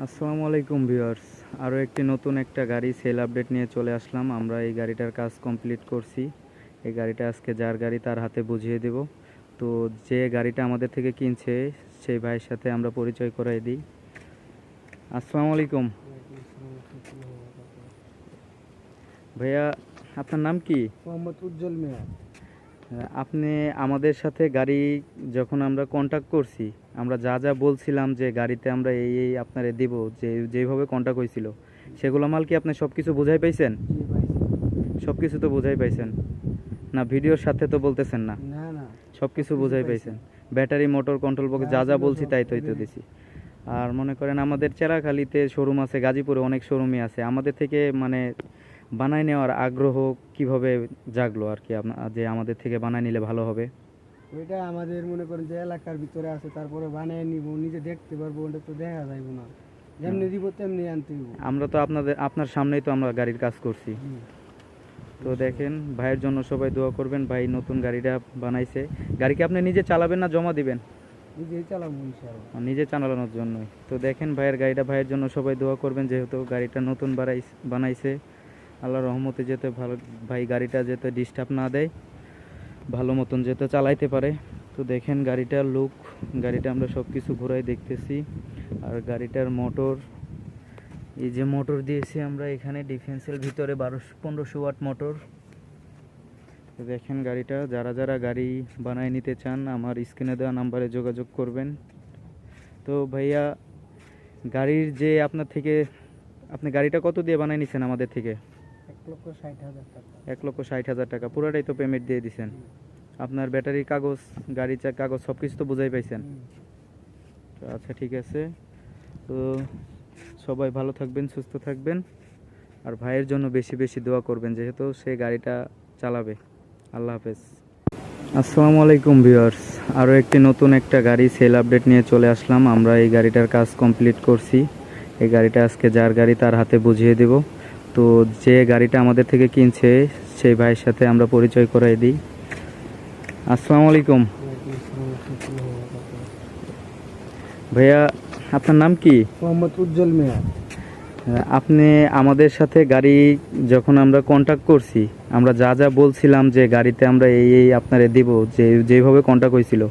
আসসালামু আলাইকুম ভিউয়ার্স। আরও একটি নতুন একটা গাড়ি সেল আপডেট নিয়ে চলে আসলাম। আমরা এই গাড়িটার কাজ কমপ্লিট করছি। এই গাড়িটা আজকে যার গাড়ি তার হাতে বুঝিয়ে দেব। তো যে গাড়িটা আমাদের থেকে কিনছে সেই ভাইয়ের সাথে আমরা পরিচয় করাই দিই। আসসালামু আলাইকুম ভাইয়া, আপনার নাম কি? মোহাম্মদ উজ্জ্বল মিয়া। আপনি আমাদের সাথে গাড়ি যখন আমরা কন্ট্যাক্ট করছি, আমরা যা যা বলছিলাম যে গাড়িতে আমরা এই আপনারে দিব, যেভাবে কন্ট্যাক্ট হয়েছিল সেগুলো মাল কি আপনি সব কিছু বোঝাই পাইছেন? জি ভাই। সব কিছু তো বোঝাই পাইছেন না? ভিডিওর সাথে তো বলতেছেন না? না না, সব কিছু বোঝাই পাইছেন? ব্যাটারি, মোটর, কন্ট্রোল বক্স যা যা বলছি তাই তো দিছি। আর মনে করেন আমাদের চেরাখালীতে শোরুম আছে, গাজীপুরে অনেক শোরুমই আছে। আমাদের থেকে মানে বানায় নেওয়ার আগ্রহ কিভাবে জাগলো আর কি, যে আমাদের থেকে বানায় নিলে ভালো হবে? ওইটা আমাদের মনে করেন যে এলাকার ভিতরে আছে, তারপরে বানিয়ে নিব, নিজে দেখতে পারবো, ওটা তো দেখা যাইব না। যেমনি দিব তেমনি আনতে হইব। আমরা তো আপনার সামনেই তো আমরা গাড়ির কাজ করছি। তো দেখেন, ভাইয়ের জন্য সবাই দোয়া করবেন। ভাই নতুন গাড়িটা বানাইছে। গাড়িকে আপনি নিজে চালাবেন না জমা দিবেন? নিজেই চালাবো ইনশাআল্লাহ। নিজে চালানোর জন্যই তো দেখেন ভাইয়ের গাড়িটা। ভাইয়ের জন্য সবাই দোয়া করবেন, যেহেতু গাড়িটা নতুন বানাইছে। আল্লাহর রহমতে যেতে ভালো, ভাই গাড়িটা যেতে ডিস্টার্ব না দেয়, ভালো মতন যেতে চালাইতে পারে। তো দেখেন গাড়িটার লুক, গাড়িটা আমরা সব কিছু ঘোরাই দেখতেছি। আর গাড়িটার মোটর, এই যে মোটর দিয়েছি আমরা এখানে ডিফেন্সের ভিতরে 1200-1500 ওয়াট মোটর। তো দেখেন গাড়িটা, যারা যারা গাড়ি বানায় নিতে চান আমার স্ক্রিনে দেওয়া নাম্বারে যোগাযোগ করবেন। তো ভাইয়া, গাড়ির যে আপনার থেকে, আপনি গাড়িটা কত দিয়ে বানাই নিছেন আমাদের থেকে? 1,60,000 টাকা। 1,60,000 টাকা পুরোটাই তো পেমেন্ট দিয়ে দিছেন? আপনার ব্যাটারির কাগজ, গাড়ির কাগজ সব কিছু তো বুঝাই পাইছেন? তো আচ্ছা, ঠিক আছে। তো সবাই ভালো থাকবেন, সুস্থ থাকবেন। আর ভাইয়ের জন্য বেশি বেশি দোয়া করবেন, যেহেতু সে গাড়িটা চালাবে। আল্লাহ হাফেজ। আসসালামু আলাইকুম ভিউয়ার্স। আরও একটি নতুন একটা গাড়ি সেল আপডেট নিয়ে চলে আসলাম। আমরা এই গাড়িটার কাজ কমপ্লিট করছি। এই গাড়িটা আজকে যার গাড়ি তার হাতে বুঝিয়ে দেব। তো যে গাড়িটা আমাদের থেকে কিনছে সেই ভাইয়ের সাথে আমরা পরিচয় করাই দিই। আসসালামু আলাইকুম ভাইয়া, আপনার নাম কি? মোহাম্মদ উজ্জ্বল মিয়া। আপনি আমাদের সাথে গাড়ি যখন আমরা কন্ট্যাক্ট করছি, আমরা যা যা বলছিলাম যে গাড়িতে আমরা এই আপনারে দিব, যেভাবে কন্ট্যাক্ট হয়েছিল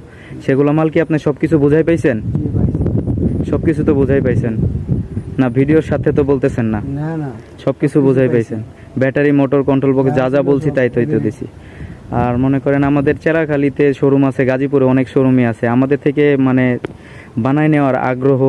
সেগুলো মাল কি আপনি সব কিছু বোঝাই পাইছেন? জি ভাই। সব কিছু তো বোঝাই পাইছেন না? ভিডিওর সাথে তো বলতেছেন না? না না, সব কিছু বোঝাই পাইছেন? ব্যাটারি, মোটর, কন্ট্রোল বক্স যা যা বলছি তাই তো দিছি। আর মনে করেন আমাদের চেরাখালীতে শোরুম আছে, গাজীপুরে অনেক শোরুমই আছে। আমাদের থেকে মানে বানায় নেওয়ার আগ্রহ